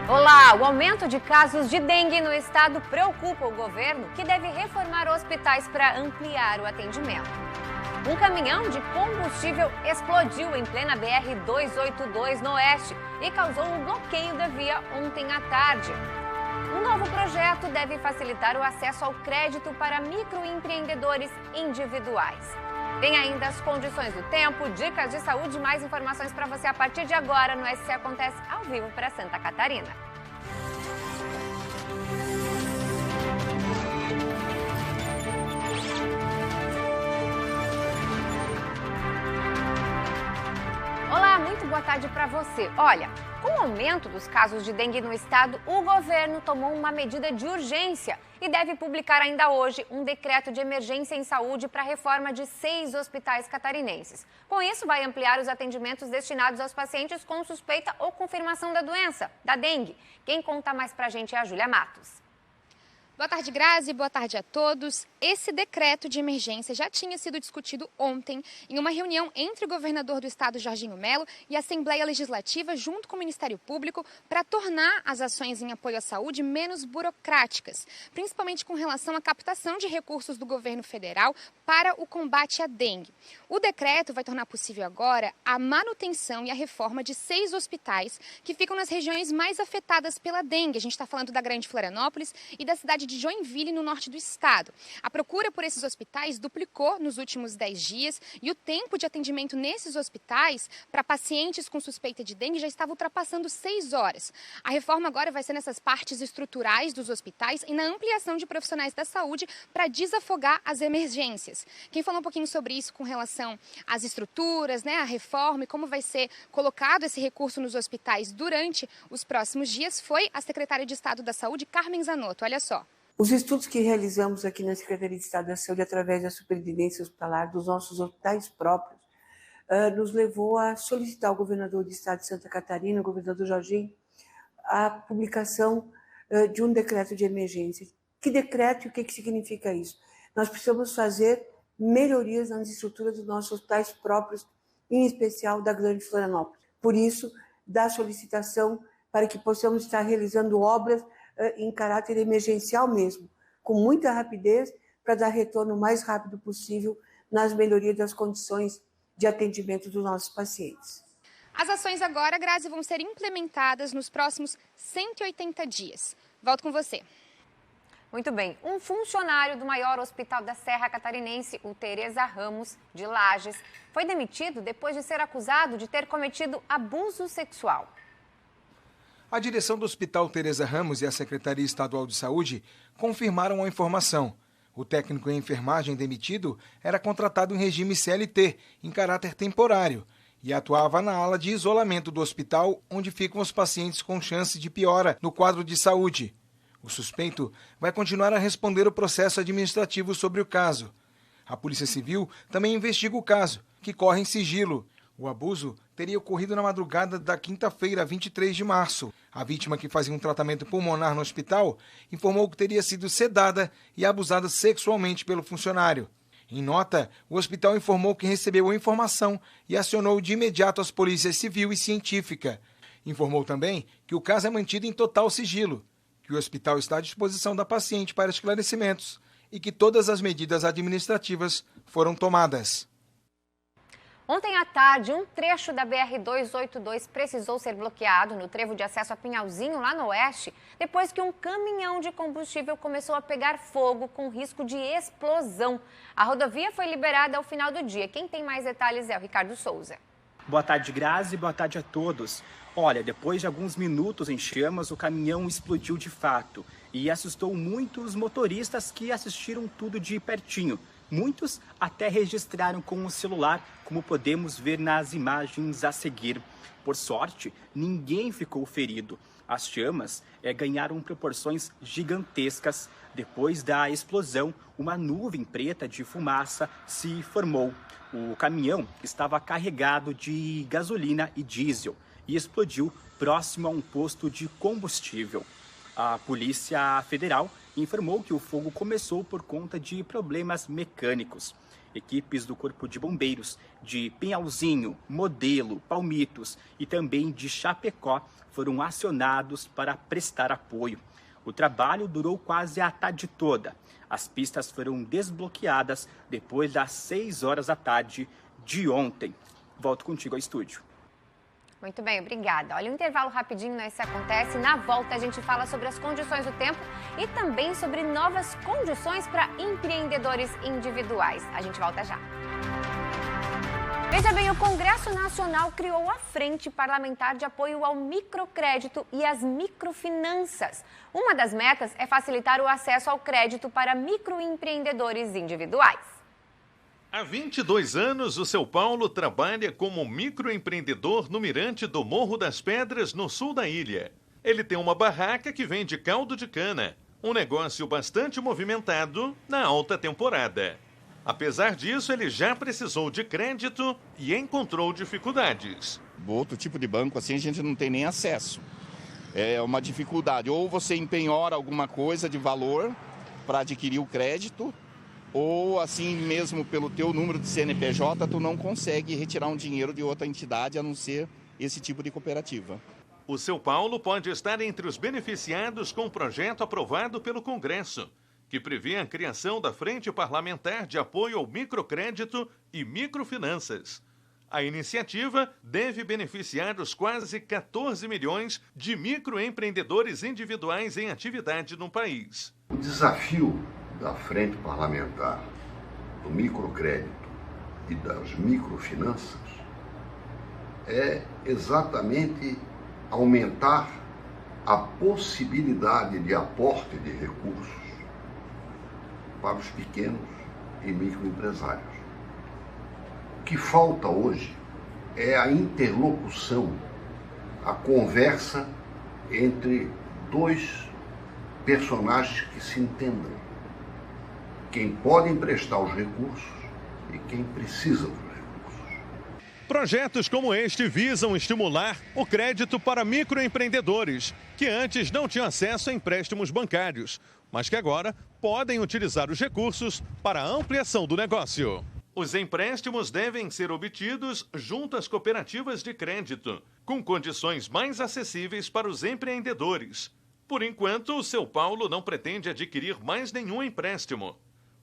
Olá, o aumento de casos de dengue no estado preocupa o governo, que deve reformar hospitais para ampliar o atendimento. Um caminhão de combustível explodiu em plena BR-282 no oeste e causou um bloqueio da via ontem à tarde. Um novo projeto deve facilitar o acesso ao crédito para microempreendedores individuais. Tem ainda as condições do tempo, dicas de saúde e mais informações para você a partir de agora no SC Acontece ao vivo para Santa Catarina. Olá, muito boa tarde para você. Olha, com o aumento dos casos de dengue no estado, o governo tomou uma medida de urgência e deve publicar ainda hoje um decreto de emergência em saúde para a reforma de 6 hospitais catarinenses. Com isso, vai ampliar os atendimentos destinados aos pacientes com suspeita ou confirmação da doença, da dengue. Quem conta mais para a gente é a Júlia Matos. Boa tarde, Grazi. Boa tarde a todos. Esse decreto de emergência já tinha sido discutido ontem em uma reunião entre o governador do estado, Jorginho Melo, e a Assembleia Legislativa, junto com o Ministério Público, para tornar as ações em apoio à saúde menos burocráticas, principalmente com relação à captação de recursos do governo federal para o combate à dengue. O decreto vai tornar possível agora a manutenção e a reforma de 6 hospitais que ficam nas regiões mais afetadas pela dengue. A gente está falando da Grande Florianópolis e da cidade de Joinville, no norte do estado. A procura por esses hospitais duplicou nos últimos 10 dias e o tempo de atendimento nesses hospitais para pacientes com suspeita de dengue já estava ultrapassando 6 horas. A reforma agora vai ser nessas partes estruturais dos hospitais e na ampliação de profissionais da saúde para desafogar as emergências. Quem falou um pouquinho sobre isso com relação às estruturas, a reforma e como vai ser colocado esse recurso nos hospitais durante os próximos dias foi a secretária de Estado da Saúde, Carmen Zanotto. Olha só. Os estudos que realizamos aqui na Secretaria de Estado da Saúde, através da Superintendência Hospitalar dos nossos hospitais próprios, nos levou a solicitar ao governador do Estado de Santa Catarina, o governador Jorginho, a publicação de um decreto de emergência. Que decreto e o que significa isso? Nós precisamos fazer melhorias nas estruturas dos nossos hospitais próprios, em especial da Grande Florianópolis. Por isso, da solicitação para que possamos estar realizando obras em caráter emergencial mesmo, com muita rapidez, para dar retorno o mais rápido possível nas melhorias das condições de atendimento dos nossos pacientes. As ações agora, Grazi, vão ser implementadas nos próximos 180 dias. Volto com você. Muito bem. Um funcionário do maior hospital da Serra Catarinense, o Teresa Ramos, de Lages, foi demitido depois de ser acusado de ter cometido abuso sexual. A direção do Hospital Teresa Ramos e a Secretaria Estadual de Saúde confirmaram a informação. O técnico em enfermagem demitido era contratado em regime CLT, em caráter temporário, e atuava na ala de isolamento do hospital, onde ficam os pacientes com chance de piora no quadro de saúde. O suspeito vai continuar a responder o processo administrativo sobre o caso. A Polícia Civil também investiga o caso, que corre em sigilo. O abuso teria ocorrido na madrugada da quinta-feira, 23 de março. A vítima, que fazia um tratamento pulmonar no hospital, informou que teria sido sedada e abusada sexualmente pelo funcionário. Em nota, o hospital informou que recebeu a informação e acionou de imediato as polícias civil e científica. Informou também que o caso é mantido em total sigilo, que o hospital está à disposição da paciente para esclarecimentos e que todas as medidas administrativas foram tomadas. Ontem à tarde, um trecho da BR-282 precisou ser bloqueado no trevo de acesso a Pinhalzinho, lá no oeste, depois que um caminhão de combustível começou a pegar fogo com risco de explosão. A rodovia foi liberada ao final do dia. Quem tem mais detalhes é o Ricardo Souza. Boa tarde, Grazi. Boa tarde a todos. Olha, depois de alguns minutos em chamas, o caminhão explodiu de fato e assustou muitos motoristas que assistiram tudo de pertinho. Muitos até registraram com o celular, como podemos ver nas imagens a seguir. Por sorte, ninguém ficou ferido. As chamas ganharam proporções gigantescas. Depois da explosão, uma nuvem preta de fumaça se formou. O caminhão estava carregado de gasolina e diesel e explodiu próximo a um posto de combustível. A Polícia Federal informou que o fogo começou por conta de problemas mecânicos. Equipes do Corpo de Bombeiros de Pinhalzinho, Modelo, Palmitos e também de Chapecó foram acionados para prestar apoio. O trabalho durou quase a tarde toda. As pistas foram desbloqueadas depois das 6 horas da tarde de ontem. Volto contigo ao estúdio. Muito bem, obrigada. Olha, um intervalo rapidinho, né? Isso acontece. Na volta a gente fala sobre as condições do tempo e também sobre novas condições para empreendedores individuais. A gente volta já. Veja bem, o Congresso Nacional criou a Frente Parlamentar de Apoio ao Microcrédito e às Microfinanças. Uma das metas é facilitar o acesso ao crédito para microempreendedores individuais. Há 22 anos, o seu Paulo trabalha como microempreendedor no Mirante do Morro das Pedras, no sul da ilha. Ele tem uma barraca que vende caldo de cana, um negócio bastante movimentado na alta temporada. Apesar disso, ele já precisou de crédito e encontrou dificuldades. Outro tipo de banco assim a gente não tem nem acesso. É uma dificuldade. Ou você empenhora alguma coisa de valor para adquirir o crédito, ou assim mesmo pelo teu número de CNPJ tu não consegue retirar um dinheiro de outra entidade a não ser esse tipo de cooperativa. O seu Paulo pode estar entre os beneficiados com o projeto aprovado pelo Congresso, que prevê a criação da Frente Parlamentar de Apoio ao Microcrédito e Microfinanças. A iniciativa deve beneficiar os quase 14 milhões de microempreendedores individuais em atividade no país. O desafio da Frente Parlamentar do Microcrédito e das Microfinanças é exatamente aumentar a possibilidade de aporte de recursos para os pequenos e microempresários. O que falta hoje é a interlocução, a conversa entre dois personagens que se entendam. Quem pode emprestar os recursos e quem precisa dos recursos. Projetos como este visam estimular o crédito para microempreendedores, que antes não tinham acesso a empréstimos bancários, mas que agora podem utilizar os recursos para a ampliação do negócio. Os empréstimos devem ser obtidos junto às cooperativas de crédito, com condições mais acessíveis para os empreendedores. Por enquanto, o seu Paulo não pretende adquirir mais nenhum empréstimo,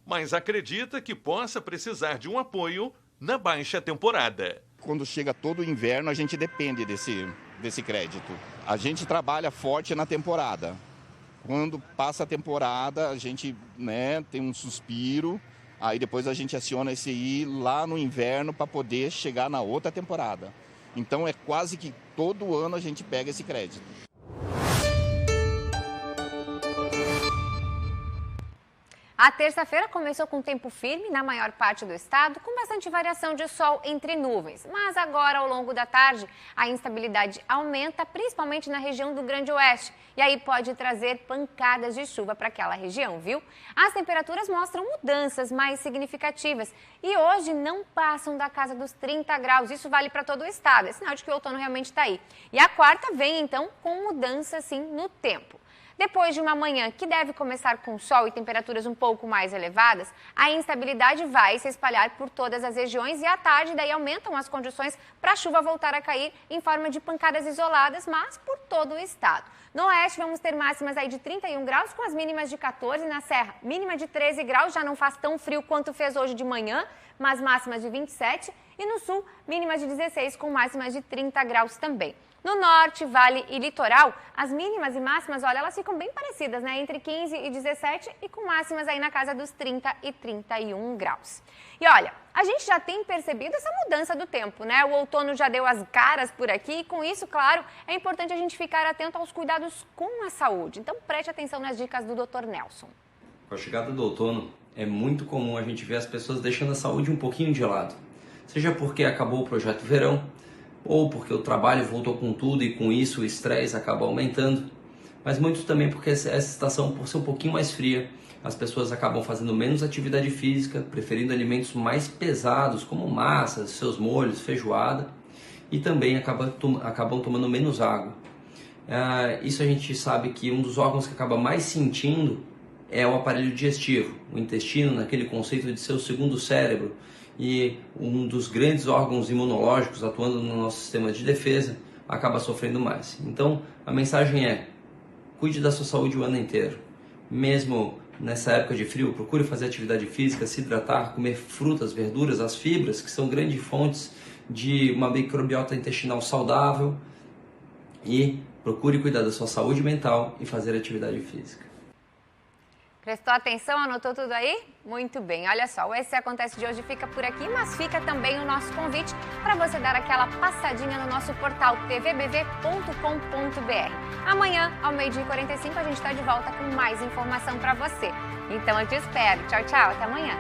mas acredita que possa precisar de um apoio na baixa temporada. Quando chega todo o inverno, a gente depende desse crédito. A gente trabalha forte na temporada. Quando passa a temporada, a gente tem um suspiro, aí depois a gente aciona esse aí lá no inverno para poder chegar na outra temporada. Então é quase que todo ano a gente pega esse crédito. A terça-feira começou com tempo firme na maior parte do estado, com bastante variação de sol entre nuvens. Mas agora, ao longo da tarde, a instabilidade aumenta, principalmente na região do Grande Oeste. E aí pode trazer pancadas de chuva para aquela região, viu? As temperaturas mostram mudanças mais significativas e hoje não passam da casa dos 30 graus. Isso vale para todo o estado, é sinal de que o outono realmente está aí. E a quarta vem, então, com mudança, sim, no tempo. Depois de uma manhã que deve começar com sol e temperaturas um pouco mais elevadas, a instabilidade vai se espalhar por todas as regiões e à tarde daí aumentam as condições para a chuva voltar a cair em forma de pancadas isoladas, mas por todo o estado. No oeste vamos ter máximas aí de 31 graus com as mínimas de 14 na serra, mínima de 13 graus, já não faz tão frio quanto fez hoje de manhã, mas máximas de 27 e no sul mínimas de 16 com máximas de 30 graus também. No norte, vale e litoral, as mínimas e máximas, olha, elas ficam bem parecidas, né? Entre 15 e 17 e com máximas aí na casa dos 30 e 31 graus. E olha, a gente já tem percebido essa mudança do tempo, né? O outono já deu as caras por aqui e com isso, claro, é importante a gente ficar atento aos cuidados com a saúde. Então preste atenção nas dicas do Dr. Nelson. Com a chegada do outono, é muito comum a gente ver as pessoas deixando a saúde um pouquinho de lado. Seja porque acabou o projeto verão, ou porque o trabalho voltou com tudo e com isso o estresse acaba aumentando, mas muito também porque essa estação, por ser um pouquinho mais fria, as pessoas acabam fazendo menos atividade física, preferindo alimentos mais pesados como massas, seus molhos, feijoada, e também acabam tomando menos água. Isso a gente sabe que um dos órgãos que acaba mais sentindo é o aparelho digestivo, o intestino, naquele conceito de ser o segundo cérebro e um dos grandes órgãos imunológicos atuando no nosso sistema de defesa, acaba sofrendo mais. Então, a mensagem é: cuide da sua saúde o ano inteiro. Mesmo nessa época de frio, procure fazer atividade física, se hidratar, comer frutas, verduras, as fibras, que são grandes fontes de uma microbiota intestinal saudável, e procure cuidar da sua saúde mental e fazer atividade física. Prestou atenção? Anotou tudo aí? Muito bem, olha só, o Esse Acontece de hoje fica por aqui, mas fica também o nosso convite para você dar aquela passadinha no nosso portal tvbv.com.br. Amanhã, ao 12h45, a gente está de volta com mais informação para você. Então eu te espero. Tchau, tchau, até amanhã.